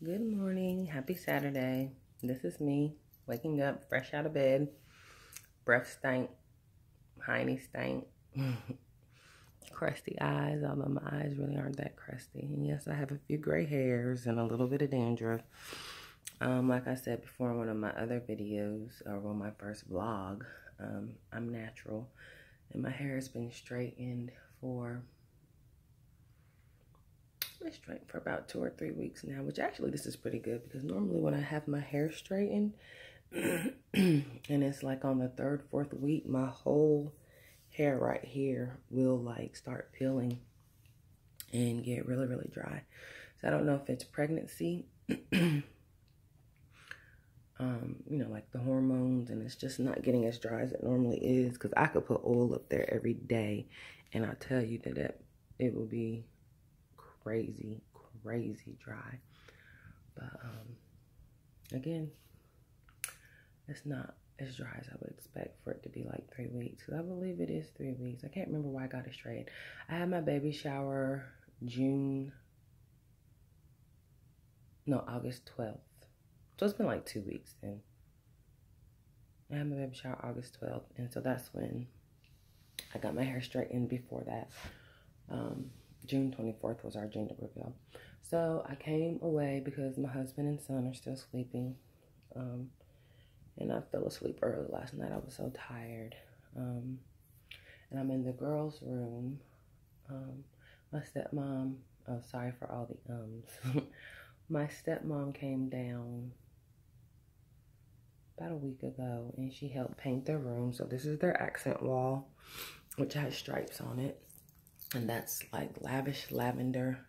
Good morning. Happy Saturday. This is me waking up fresh out of bed. Breath stank. Hiney stank. Crusty eyes, although my eyes really aren't that crusty. And yes, I have a few gray hairs and a little bit of dandruff. Like I said before in one of my other videos, or on my first vlog, I'm natural. And my hair has been straightened for about 2 or 3 weeks now, which actually this is pretty good because normally when I have my hair straightened and it's like on the 3rd, 4th week, my whole hair right here will like start peeling and get really, really dry. So I don't know if it's pregnancy, you know, like the hormones, and it's just not getting as dry as it normally is, because I could put oil up there every day and I'll tell you that it will be crazy dry. But again, it's not as dry as I would expect for it to be like 3 weeks, because I believe it is 3 weeks. I can't remember why I got it straight. I had my baby shower August 12th. So it's been like 2 weeks then. I had my baby shower August 12th, and so that's when I got my hair straightened. Before that, June 24th was our gender reveal. So I came away because my husband and son are still sleeping. And I fell asleep early last night. I was so tired. And I'm in the girls' room. My stepmom, oh, sorry for all the ums. My stepmom came down about a week ago and she helped paint their room. So this is their accent wall, which has stripes on it. And that's like lavish lavender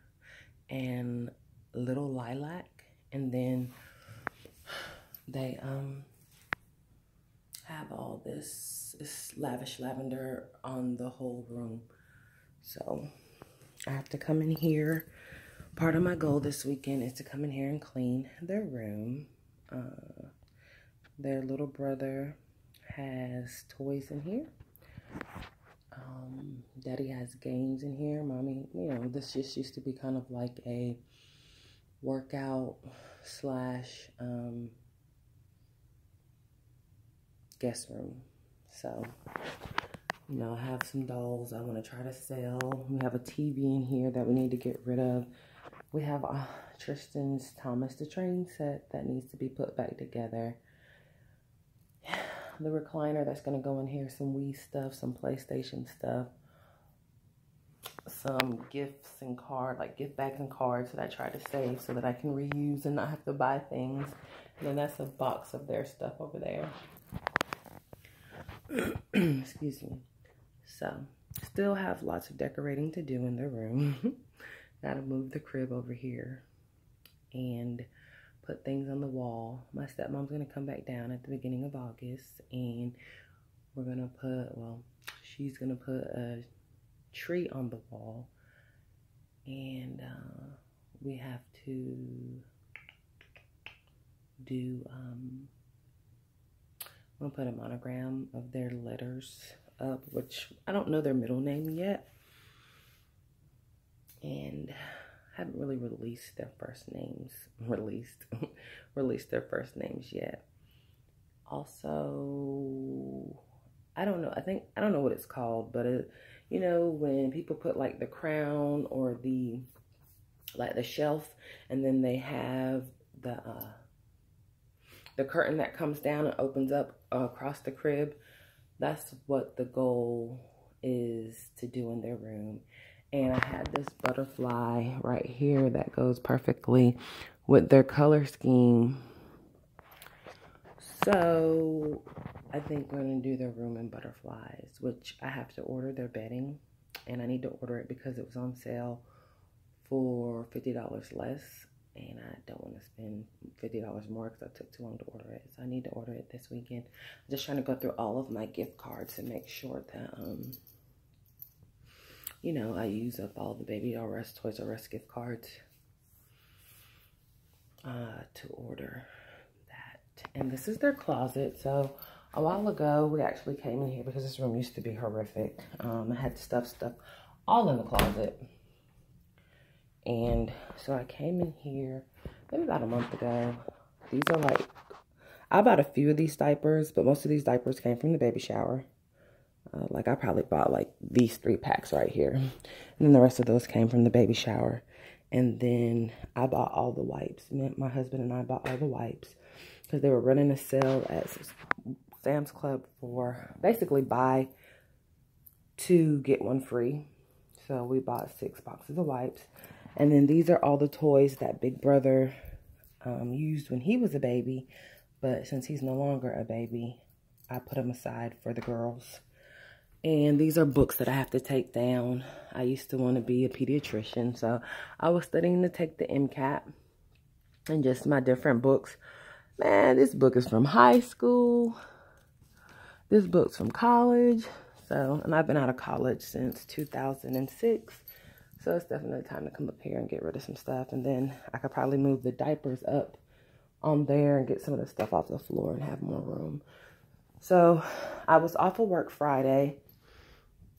and little lilac. And then they have all this lavish lavender on the whole room. So I have to come in here. Part of my goal this weekend is to come in here and clean their room. Their little brother has toys in here. Daddy has games in here. Mommy, you know, this just used to be kind of like a workout slash guest room. So, you know, I have some dolls I want to try to sell. We have a TV in here that we need to get rid of. We have Tristan's Thomas the Train set that needs to be put back together. The recliner that's going to go in here, some Wii stuff, some PlayStation stuff, some gifts and like gift bags and cards that I try to save so that I can reuse and not have to buy things. And then that's a box of their stuff over there. Excuse me. So, still have lots of decorating to do in the room. Gotta move the crib over here and put things on the wall. My stepmom's gonna come back down at the beginning of August, and we're gonna put, well, she's gonna put a tree on the wall, and we have to do, I'm gonna put a monogram of their letters up, which I don't know their middle name yet, and haven't really released their first names, released their first names yet. Also, I don't know, I don't know what it's called, but you know, when people put like the crown or the shelf, and then they have the curtain that comes down and opens up across the crib, that's what the goal is to do in their room. And I had this butterfly right here that goes perfectly with their color scheme. So I think we're going to do their room in butterflies, which I have to order their bedding. And I need to order it because it was on sale for $50 less. And I don't want to spend $50 more because I took too long to order it. So I need to order it this weekend. I'm just trying to go through all of my gift cards and make sure that, you know, I use up all the Baby R Us, Toys R Us gift cards to order that. And this is their closet. So a while ago, we actually came in here because this room used to be horrific. I had stuff all in the closet. And so I came in here maybe about a month ago. These are like, I bought a few of these diapers, but most of these diapers came from the baby shower. Like I probably bought like these 3 packs right here. And then the rest of those came from the baby shower. And then I bought all the wipes. My husband and I bought all the wipes because they were running a sale at Sam's Club for basically buy 2, get 1 free. So we bought 6 boxes of wipes. And then these are all the toys that Big Brother used when he was a baby. But since he's no longer a baby, I put them aside for the girls. And these are books that I have to take down. I used to want to be a pediatrician, so I was studying to take the MCAT and just my different books. Man, this book is from high school. This book's from college. So, and I've been out of college since 2006. So it's definitely time to come up here and get rid of some stuff. And then I could probably move the diapers up on there and get some of the stuff off the floor and have more room. So I was off of work Friday,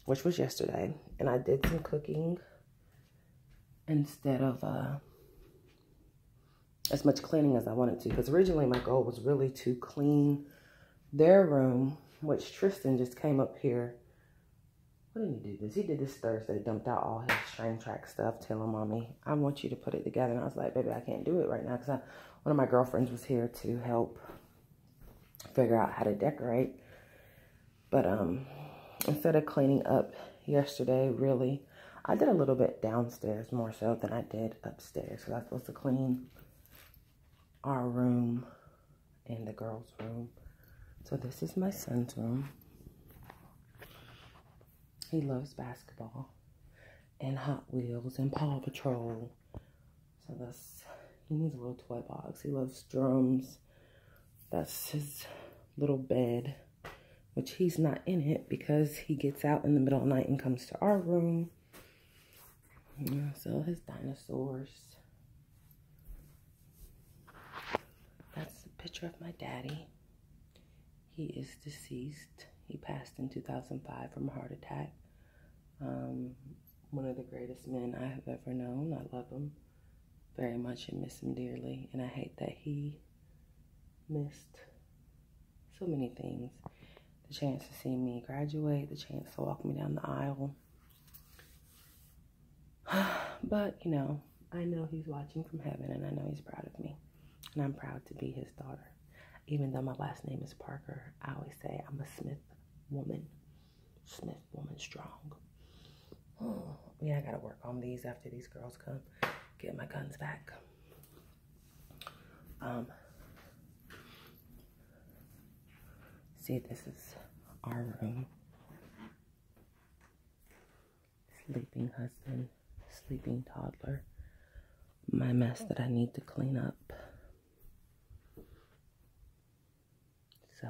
which was yesterday, and I did some cooking instead of as much cleaning as I wanted to, because originally my goal was really to clean their room, which Tristan just came up here. What did he do this? He did this Thursday, dumped out all his train track stuff, telling Mommy, I want you to put it together. And I was like, baby, I can't do it right now, because one of my girlfriends was here to help figure out how to decorate. But instead of cleaning up yesterday, really, I did a little bit downstairs more so than I did upstairs. Because I was supposed to clean our room and the girls' room. So this is my son's room. He loves basketball and Hot Wheels and Paw Patrol. So he needs a little toy box. He loves drums. That's his little bed, which he's not in it because he gets out in the middle of the night and comes to our room. So his dinosaurs. That's a picture of my daddy. He is deceased. He passed in 2005 from a heart attack. One of the greatest men I have ever known. I love him very much and miss him dearly. And I hate that he missed so many things. The chance to see me graduate, the chance to walk me down the aisle. But, you know, I know he's watching from heaven, and I know he's proud of me. And I'm proud to be his daughter. Even though my last name is Parker, I always say I'm a Smith woman. Smith woman strong. Oh, yeah, I gotta work on these after these girls come. Get my guns back. See, this is our room. Sleeping husband, sleeping toddler. My mess that I need to clean up. So,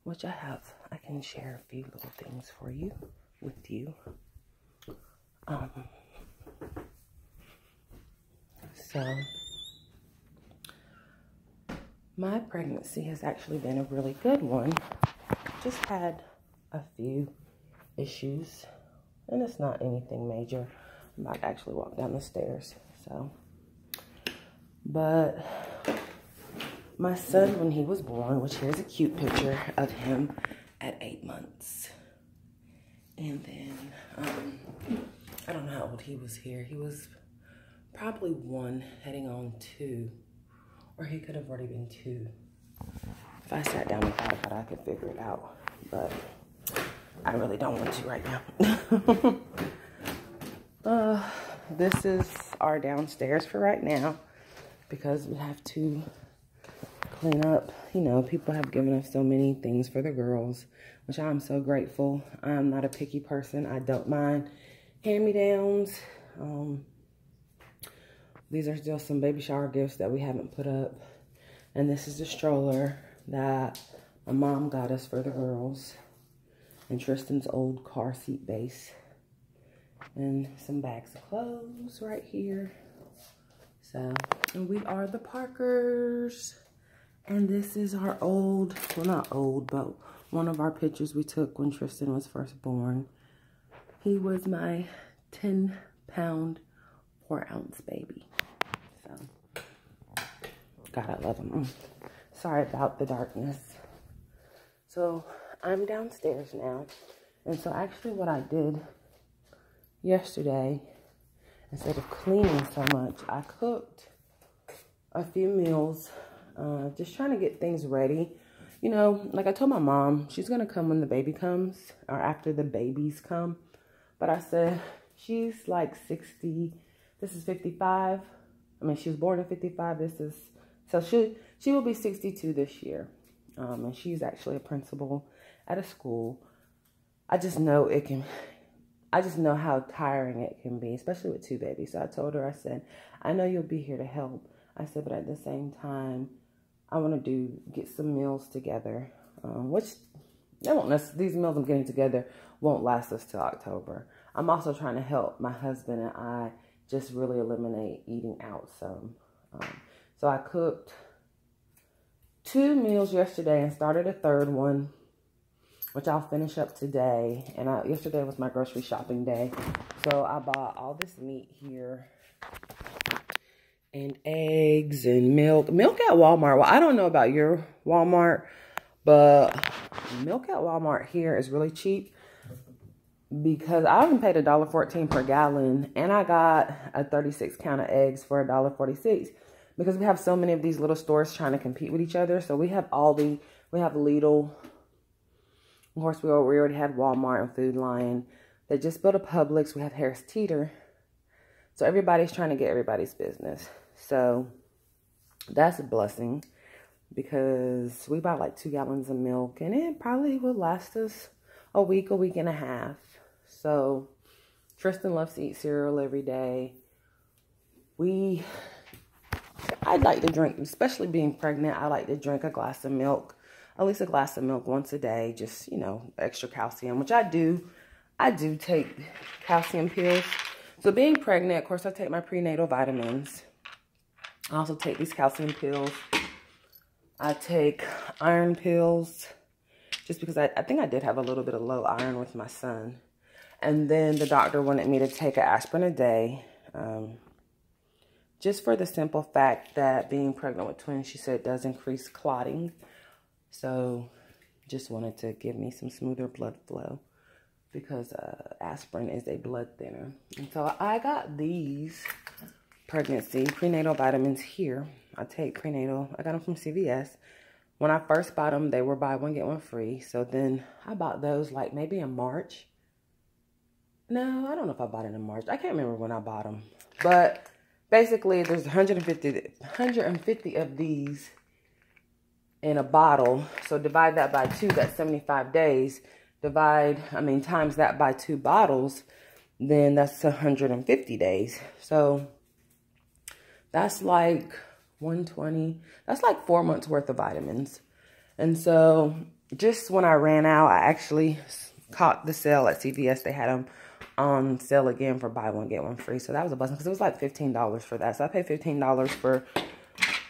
which I can share a few little things for you, with you. So, my pregnancy has actually been a really good one. Just had a few issues, and it's not anything major. I'm about to actually walk down the stairs, so. But my son, when he was born, which here's a cute picture of him at 8 months. And then, I don't know how old he was here. He was probably 1, heading on 2. Or he could have already been 2. If I sat down and thought about it, I could figure it out. But I really don't want to right now. This is our downstairs for right now. Because we have to clean up. You know, people have given us so many things for the girls, which I'm so grateful. I'm not a picky person. I don't mind hand-me-downs. These are still some baby shower gifts that we haven't put up. And this is the stroller that my mom got us for the girls. And Tristan's old car seat base. And some bags of clothes right here. So, and we are the Parkers. And this is our old, well not old, but one of our pictures we took when Tristan was first born. He was my 10-pound, 4-ounce baby. So, God, I love them. Sorry about the darkness. So I'm downstairs now. And so actually what I did yesterday, instead of cleaning so much, I cooked a few meals, just trying to get things ready. You know, like I told my mom, she's going to come when the baby comes, or after the babies come. But I said, she's like 60. This is 55. I mean, she was born in 55. So she will be 62 this year. And she's actually a principal at a school. I just know how tiring it can be, especially with 2 babies. So I told her, I said, I know you'll be here to help. I said, but at the same time, I want to get some meals together, which these meals I'm getting together won't last us till October. I'm also trying to help my husband and I just really eliminate eating out some. So I cooked 2 meals yesterday and started a 3rd one, which I'll finish up today. And yesterday was my grocery shopping day. So I bought all this meat here and eggs and milk. Milk at Walmart. Well, I don't know about your Walmart, but milk at Walmart here is really cheap because I only paid $1.14 per gallon, and I got a 36 count of eggs for $1.46 because we have so many of these little stores trying to compete with each other. So we have Aldi, we have Lidl. Of course, we already had Walmart and Food Lion. They just built a Publix. We have Harris Teeter. So everybody's trying to get everybody's business. So that's a blessing because we bought like 2 gallons of milk, and it probably will last us a week and a half. So Tristan loves to eat cereal every day. I'd like to drink, especially being pregnant, I like to drink a glass of milk, at least a glass of milk once a day, just, you know, extra calcium, which I do. I do take calcium pills. So being pregnant, of course, I take my prenatal vitamins. I also take these calcium pills. I take iron pills just because I think I did have a little bit of low iron with my son. And then the doctor wanted me to take an aspirin a day, just for the simple fact that being pregnant with twins, she said, does increase clotting. So just wanted to give me some smoother blood flow because aspirin is a blood thinner. And so I got these prenatal vitamins here. I take prenatal. I got them from CVS. When I first bought them, they were buy one, get one free. So then I bought those like maybe in March. No, I don't know if I bought it in March. I can't remember when I bought them. But basically, there's 150 of these in a bottle. So divide that by 2, that's 75 days. Times that by 2 bottles, then that's 150 days. So that's like 120. That's like 4 months worth of vitamins. And so just when I ran out, I actually caught the sale at CVS. They had them on sale again for buy one, get one free. So that was a blessing because it was like $15 for that. So I paid $15 for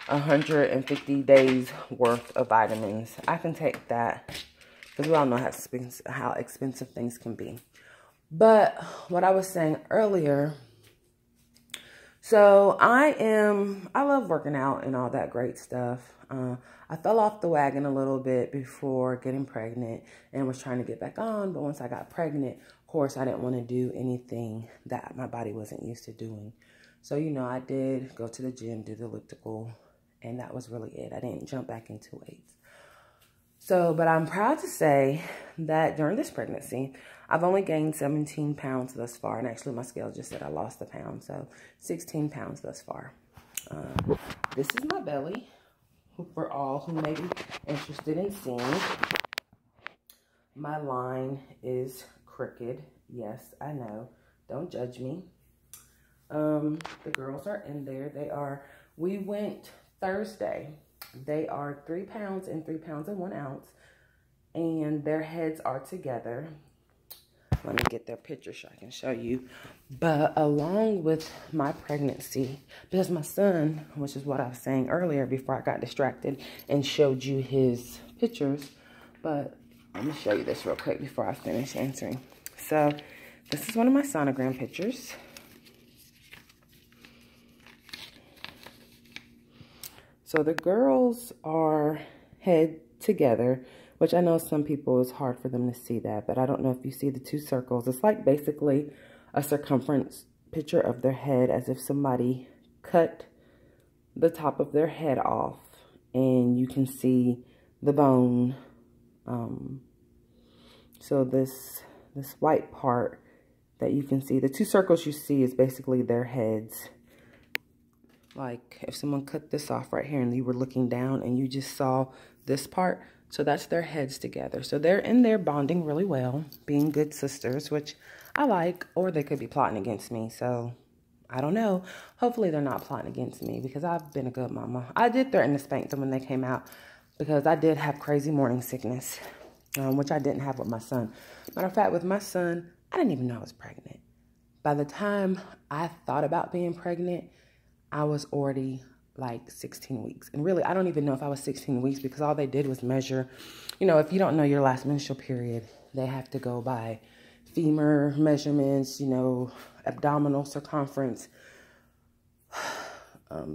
150 days worth of vitamins. I can take that because we all know how expensive things can be. But what I was saying earlier, so I love working out and all that great stuff. I fell off the wagon a little bit before getting pregnant and was trying to get back on. But once I got pregnant, of course, I didn't want to do anything that my body wasn't used to doing. So, you know, I did go to the gym, do the elliptical, and that was really it. I didn't jump back into weights. So, but I'm proud to say that during this pregnancy, I've only gained 17 pounds thus far. And actually, my scale just said I lost a pound. So, 16 pounds thus far. This is my belly for all who may be interested in seeing. My line is crooked. Yes, I know. Don't judge me. The girls are in there. We went Thursday. They are 3 pounds and 3 pounds and 1 ounce. And their heads are together. Let me get their picture so I can show you. But along with my pregnancy, because my son, which is what I was saying earlier before I got distracted and showed you his pictures. But let me show you this real quick before I finish answering. So this is one of my sonogram pictures. So the girls are head together, which I know some people, it's hard for them to see that, but I don't know if you see the two circles. It's like basically a circumference picture of their head, as if somebody cut the top of their head off, and you can see the bone. So this white part that you can see, the two circles you see is basically their heads. Like if someone cut this off right here and you were looking down and you just saw this part, so that's their heads together. So they're in there bonding really well, being good sisters, which I like, or they could be plotting against me. So I don't know. Hopefully they're not plotting against me, because I've been a good mama. I did threaten to spank them when they came out, because I did have crazy morning sickness, which I didn't have with my son. Matter of fact, with my son, I didn't even know I was pregnant. By the time I thought about being pregnant, I was already like 16 weeks. And really, I don't even know if I was 16 weeks, because all they did was measure, you know, if you don't know your last menstrual period, they have to go by femur measurements, you know, abdominal circumference,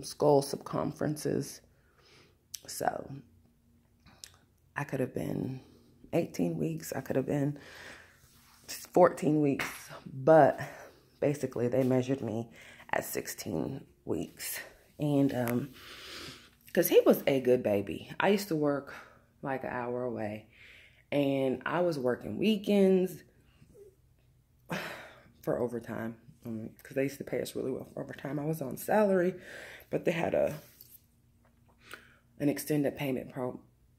skull circumferences. So I could have been 18 weeks. I could have been 14 weeks. But basically, they measured me at 16 weeks. And because he was a good baby. I used to work like an hour away. And I was working weekends for overtime. Because they used to pay us really well for overtime. I was on salary. But they had an extended payment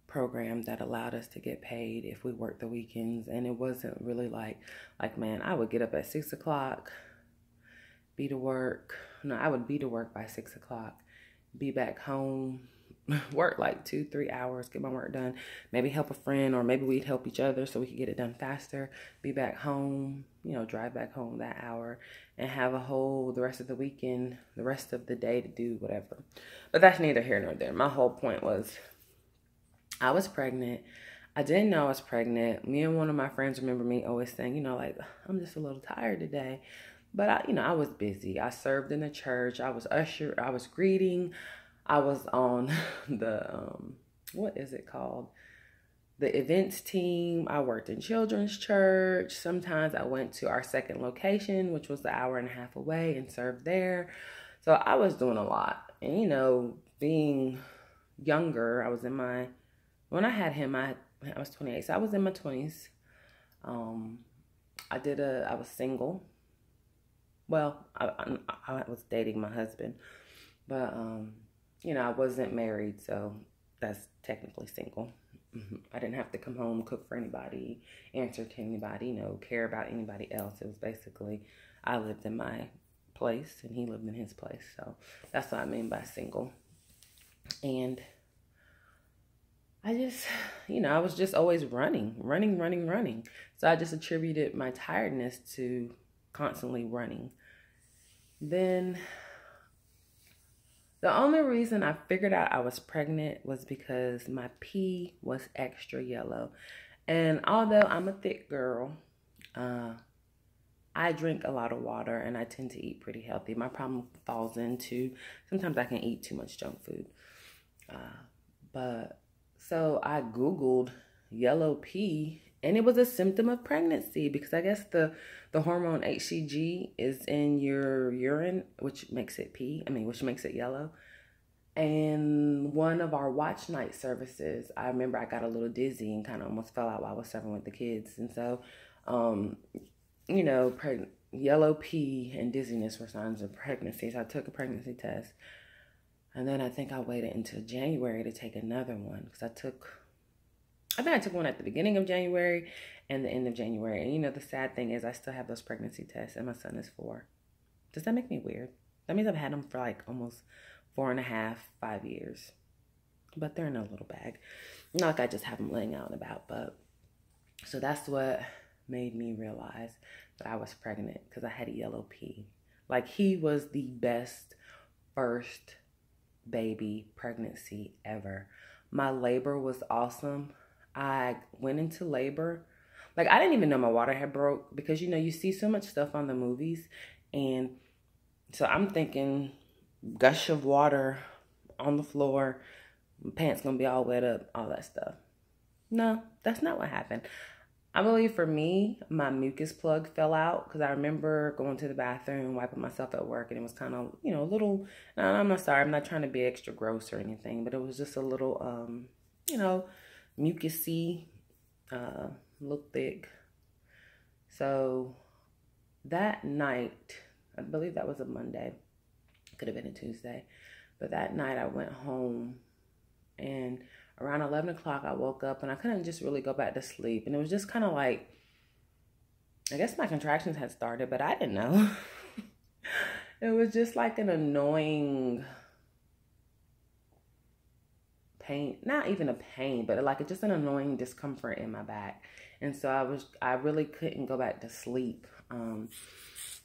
program that allowed us to get paid if we worked the weekends. And it wasn't really like man, I would get up at 6 o'clock, be to work. No, I would be to work by 6 o'clock, be back home, work like 2-3 hours, get my work done, maybe help a friend, or maybe we'd help each other so we could get it done faster, be back home, you know, drive back home that hour, and have the rest of the weekend, the rest of the day to do whatever. But that's neither here nor there. My whole point was, I was pregnant. I didn't know I was pregnant. Me and one of my friends remember me always saying, you know, like, I'm just a little tired today. But I was busy. I served in the church. I was usher. I was greeting. I was on the, what is it called? The events team. I worked in children's church. Sometimes I went to our second location, which was an hour and a half away, and served there. So I was doing a lot. And, you know, being younger, when I had him, I was 28. So I was in my 20s. I was single. Well, I was dating my husband, but, you know, I wasn't married, so that's technically single. I didn't have to come home, cook for anybody, answer to anybody, you know, care about anybody else. It was basically, I lived in my place and he lived in his place. So that's what I mean by single. And I just, you know, I was just always running. So I just attributed my tiredness to constantly running. Then the only reason I figured out I was pregnant was because my pee was extra yellow. And although I'm a thick girl, I drink a lot of water and I tend to eat pretty healthy. My problem falls into, sometimes I can eat too much junk food. So I Googled yellow pee, and it was a symptom of pregnancy, because I guess the hormone HCG is in your urine, which makes it which makes it yellow. And one of our watch night services, I remember I got a little dizzy and kind of almost fell out while I was serving with the kids. And so, you know, yellow pee and dizziness were signs of pregnancy. So I took a pregnancy test. And then I think I waited until January to take another one, because I think I took one at the beginning of January and the end of January. And, you know, the sad thing is I still have those pregnancy tests, and my son is 4. Does that make me weird? That means I've had them for like almost 4.5, 5 years. But they're in a little bag. Not like I just have them laying out and about. But so that's what made me realize that I was pregnant, because I had a yellow pee. Like, he was the best first baby pregnancy ever. My labor was awesome. I went into labor, like, I didn't even know my water had broke, because, you know, you see so much stuff on the movies, and so I'm thinking gush of water on the floor, pants gonna be all wet up, all that stuff. No, that's not what happened. I believe for me, my mucus plug fell out because I remember going to the bathroom, wiping myself at work, and it was kind of, you know, a little, I'm not sorry, I'm not trying to be extra gross or anything, but it was just a little, you know, mucusy, look thick. So that night, I believe that was a Monday, could have been a Tuesday, but that night I went home, and around 11 o'clock I woke up and I couldn't just really go back to sleep, and it was just kind of like, I guess my contractions had started, but I didn't know. It was just like an annoying pain, not even a pain, but like just an annoying discomfort in my back. And so I really couldn't go back to sleep.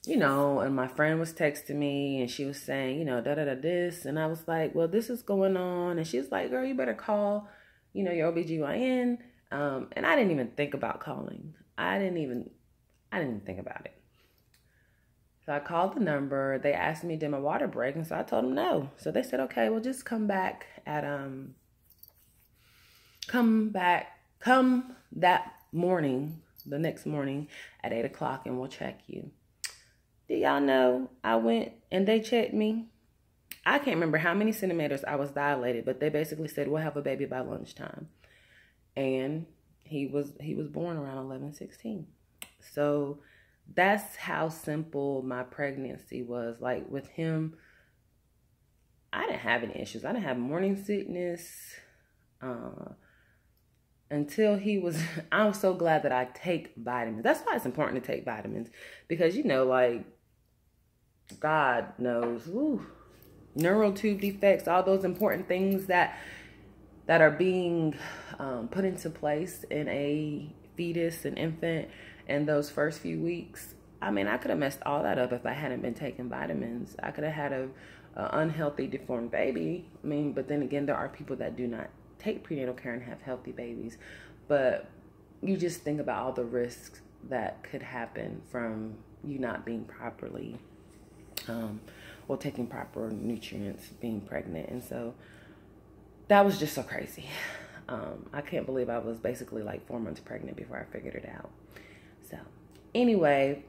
You know, and my friend was texting me and she was saying, you know, this. And I was like, well, this is going on. And she's like, girl, you better call, you know, your OBGYN. And I didn't even think about calling. I didn't even think about it. So I called the number. They asked me, did my water break? And so I told them no. So they said, okay, well, just come back at, come that morning, the next morning at 8 o'clock and we'll check you. Do y'all know I went and they checked me? I can't remember how many centimeters I was dilated, but they basically said we'll have a baby by lunchtime. And he was born around 11/16. So that's how simple my pregnancy was. Like with him, I didn't have any issues. I didn't have morning sickness until he was, I was so glad that I take vitamins. That's why it's important to take vitamins, because, you know, like, God knows, neural tube defects, all those important things that are being put into place in a fetus, an infant, in those first few weeks. I mean, I could have messed all that up if I hadn't been taking vitamins. I could have had a unhealthy, deformed baby. I mean, but then again, there are people that do not take prenatal care and have healthy babies. But you just think about all the risks that could happen from you not being properly or taking proper nutrients, being pregnant. And so that was just so crazy. I can't believe I was basically like 4 months pregnant before I figured it out. So anyway,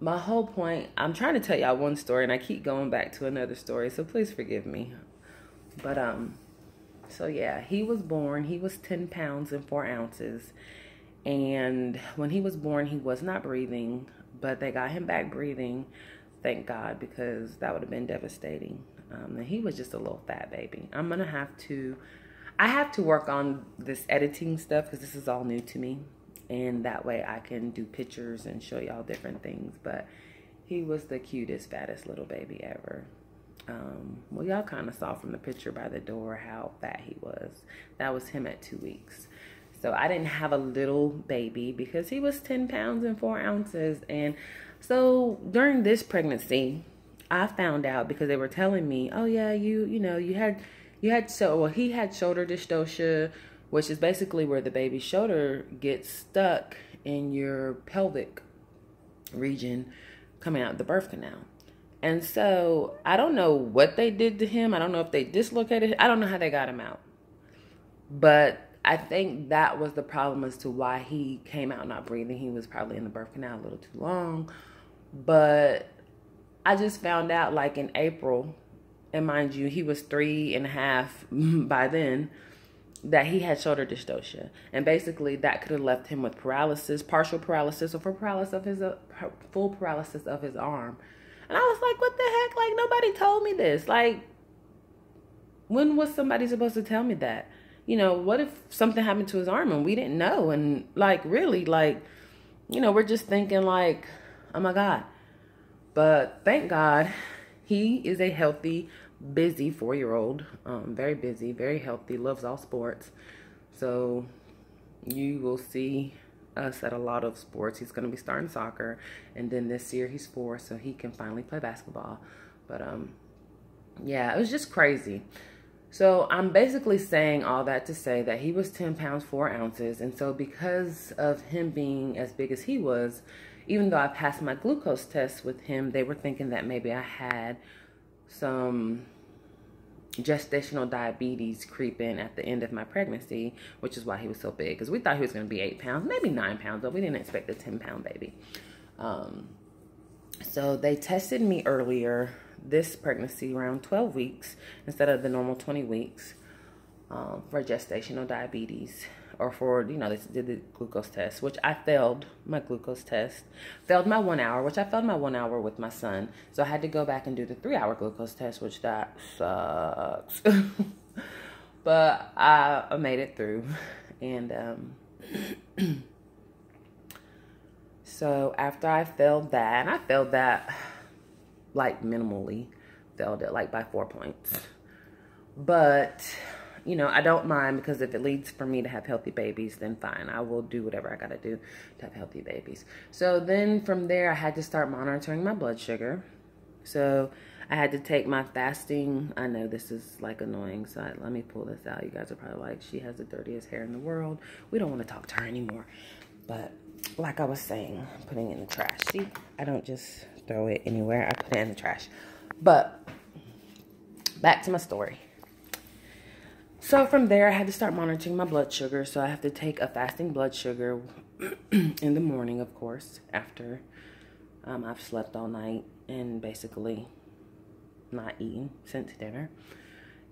my whole point, I'm trying to tell y'all one story and I keep going back to another story, so please forgive me. But so yeah, he was born, he was 10 pounds and 4 ounces. And when he was born, he was not breathing, but they got him back breathing, thank God, because that would have been devastating. And he was just a little fat baby. I have to work on this editing stuff because this is all new to me. And that way I can do pictures and show y'all different things. But he was the cutest, fattest little baby ever. Well, y'all kind of saw from the picture by the door how fat he was. That was him at 2 weeks. So I didn't have a little baby because he was 10 pounds and 4 ounces. And so during this pregnancy, I found out because they were telling me, oh yeah, he had shoulder dystocia, which is basically where the baby's shoulder gets stuck in your pelvic region coming out of the birth canal. And so I don't know what they did to him. I don't know if they dislocated him. I don't know how they got him out. But I think that was the problem as to why he came out not breathing. He was probably in the birth canal a little too long. But I just found out like in April, and mind you, he was 3.5 by then, that he had shoulder dystocia. And basically that could have left him with paralysis, partial paralysis, or full paralysis of his arm. And I was like, what the heck? Like, nobody told me this. Like, when was somebody supposed to tell me that? You know, what if something happened to his arm and we didn't know? And like, really, like, you know, we're just thinking like, oh my God. But thank God he is a healthy, busy 4-year-old. Very busy, very healthy, loves all sports. So you will see us at a lot of sports. He's going to be starting soccer, and then this year he's 4, so he can finally play basketball. But yeah, it was just crazy. So I'm basically saying all that to say that he was 10 pounds 4 ounces, and so because of him being as big as he was, even though I passed my glucose test with him, they were thinking that maybe I had some gestational diabetes creep in at the end of my pregnancy, which is why he was so big. Because we thought he was going to be 8 pounds, maybe 9 pounds, but we didn't expect a 10-pound baby. So they tested me earlier this pregnancy around 12 weeks instead of the normal 20 weeks for gestational diabetes, or for, you know, they did the glucose test, which I failed my glucose test, failed my 1 hour, which I failed my 1 hour with my son. So I had to go back and do the 3-hour glucose test, which that sucks. But I made it through. And so after I failed that, and I failed that like minimally, failed it like by 4 points. But, you know, I don't mind, because if it leads for me to have healthy babies, then fine. I will do whatever I got to do to have healthy babies. So then from there, I had to start monitoring my blood sugar. So I had to take my fasting. I know this is like annoying, so let me pull this out. You guys are probably like, she has the dirtiest hair in the world. We don't want to talk to her anymore. But like I was saying, putting it in the trash. See, I don't just throw it anywhere. I put it in the trash. But back to my story. So from there, I had to start monitoring my blood sugar. So I have to take a fasting blood sugar in the morning, of course, after I've slept all night and basically not eaten since dinner.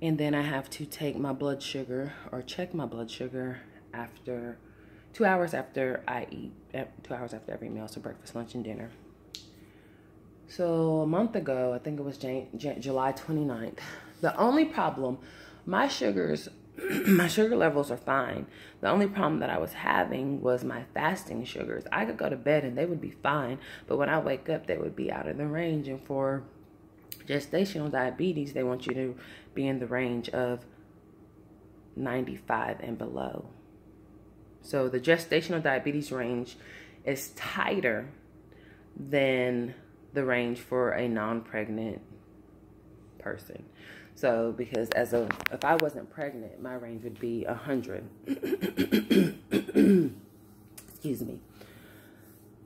And then I have to take my blood sugar, or check my blood sugar, after 2 hours after I eat, 2 hours after every meal, so breakfast, lunch, and dinner. So a month ago, I think it was July 29th, the only problem, my sugars, my sugar levels are fine. The only problem that I was having was my fasting sugars. I could go to bed and they would be fine, but when I wake up, they would be out of the range. And for gestational diabetes, they want you to be in the range of 95 and below. So the gestational diabetes range is tighter than the range for a non-pregnant person. So because if I wasn't pregnant, my range would be 100. Excuse me.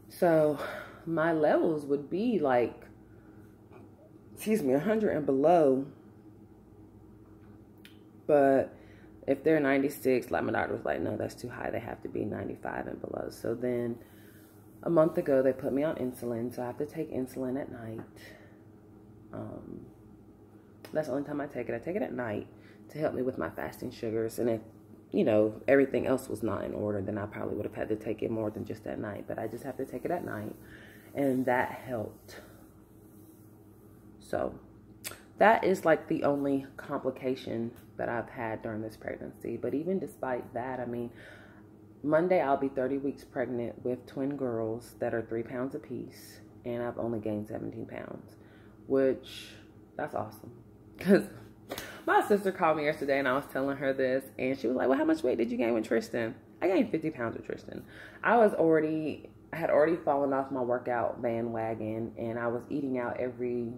So my levels would be like, 100 and below. But if they're 96, like my doctor was like, no, that's too high. They have to be 95 and below. So then a month ago, they put me on insulin. So I have to take insulin at night. That's the only time I take it. I take it at night to help me with my fasting sugars. And if, you know, everything else was not in order, then I probably would have had to take it more than just at night. But I just have to take it at night. And that helped. So that is like the only complication that I've had during this pregnancy. But even despite that, I mean, Monday I'll be 30 weeks pregnant with twin girls that are 3 pounds apiece. And I've only gained 17 pounds, which that's awesome. Because my sister called me yesterday and I was telling her this, and she was like, well, how much weight did you gain with Tristan? I gained 50 pounds with Tristan. I had already fallen off my workout bandwagon, and I was eating out every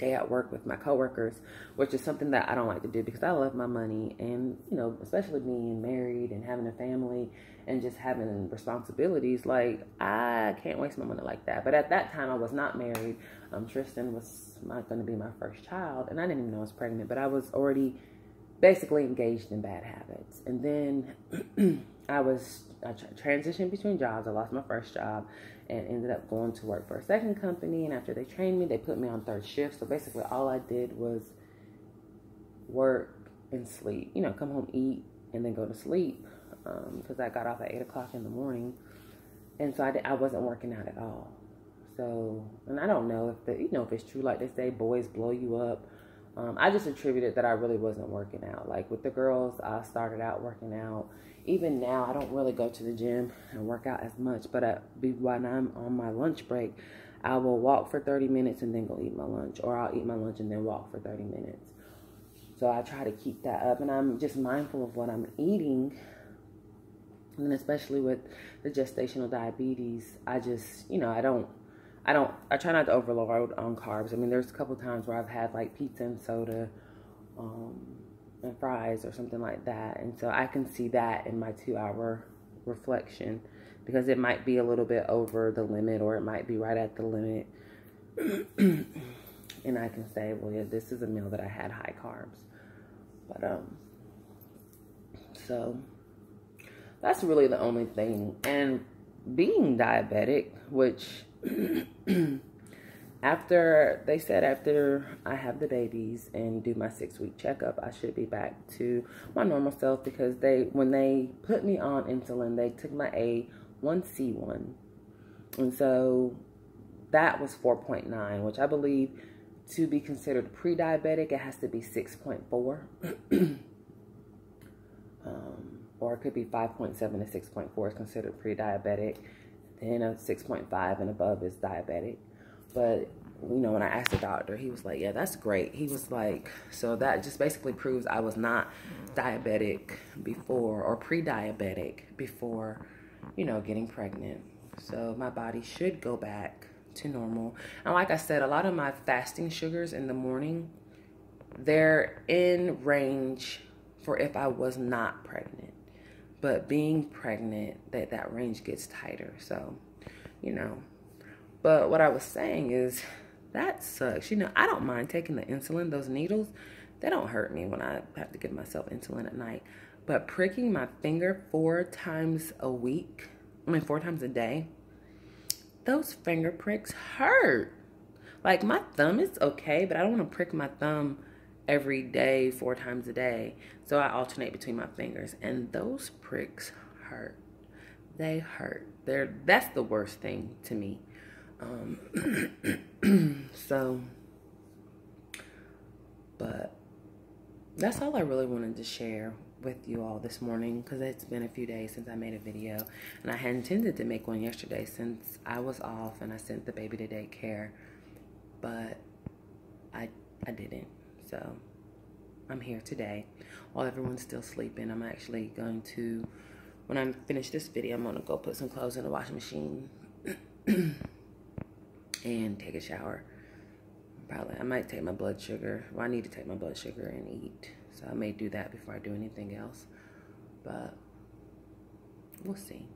day at work with my coworkers, which is something that I don't like to do because I love my money. And, you know, especially being married and having a family and just having responsibilities, like, I can't waste my money like that. But at that time, I was not married. Tristan was not going to be my first child, and I didn't even know I was pregnant, but I was already basically engaged in bad habits. And then I transitioned between jobs. I lost my first job and ended up going to work for a second company. And after they trained me, they put me on third shift. So basically all I did was work and sleep, you know, come home, eat, and then go to sleep. Because I got off at 8 o'clock in the morning. And so I wasn't working out at all. So, and I don't know if it's true, like they say, boys blow you up. I just attributed that I really wasn't working out. Like with the girls, I started out working out. Even now, I don't really go to the gym and work out as much. But when I'm on my lunch break, I will walk for 30 minutes and then go eat my lunch. Or I'll eat my lunch and then walk for 30 minutes. So I try to keep that up. And I'm just mindful of what I'm eating. And especially with the gestational diabetes, I just, you know, I try not to overload on carbs. I mean, there's a couple times where I've had like pizza and soda, and fries or something like that. And so I can see that in my 2-hour reflection, because it might be a little bit over the limit, or it might be right at the limit. and I can say, well, yeah, this is a meal that I had high carbs. But so that's really the only thing. And being diabetic, which after I have the babies and do my 6-week checkup, I should be back to my normal self, because when they put me on insulin, they took my A1C1, and so that was 4.9, which I believe to be considered pre-diabetic, it has to be 6.4. Or it could be 5.7 to 6.4 is considered pre-diabetic. Then a 6.5 and above is diabetic. But, you know, when I asked the doctor, he was like, yeah, that's great. He was like, so that just basically proves I was not diabetic before, or pre-diabetic before, you know, getting pregnant. So my body should go back to normal. And like I said, a lot of my fasting sugars in the morning, they're in range for if I was not pregnant. But being pregnant, that range gets tighter. So, you know. But what I was saying is, that sucks. You know, I don't mind taking the insulin. Those needles, they don't hurt me when I have to give myself insulin at night. But pricking my finger 4 times a day, those finger pricks hurt. Like, my thumb is okay, but I don't want to prick my thumb every day, 4 times a day. So I alternate between my fingers, and those pricks hurt. They hurt. That's the worst thing to me. So, but that's all I really wanted to share with you all this morning, because it's been a few days since I made a video, and I had intended to make one yesterday since I was off and I sent the baby to daycare, but I didn't. So I'm here today while everyone's still sleeping. I'm actually going to, when I finish this video, I'm gonna go put some clothes in the washing machine and take a shower. I might take my blood sugar. Well, I need to take my blood sugar and eat. So I may do that before I do anything else. But we'll see.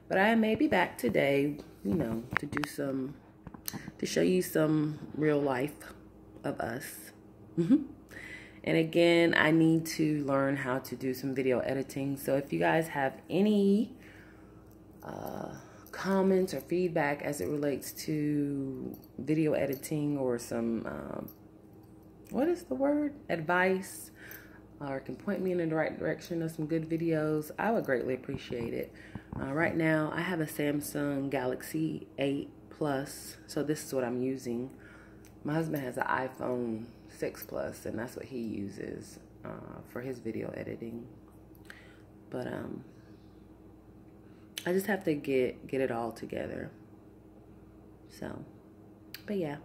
But I may be back today, you know, to show you some real life of us. And again, I need to learn how to do some video editing. So if you guys have any comments or feedback as it relates to video editing, or some advice, or can point me in the right direction of some good videos, I would greatly appreciate it. Right now I have a Samsung Galaxy 8 Plus, so this is what I'm using. My husband has an iPhone 6 Plus, and that's what he uses for his video editing. But I just have to get it all together. So, but yeah.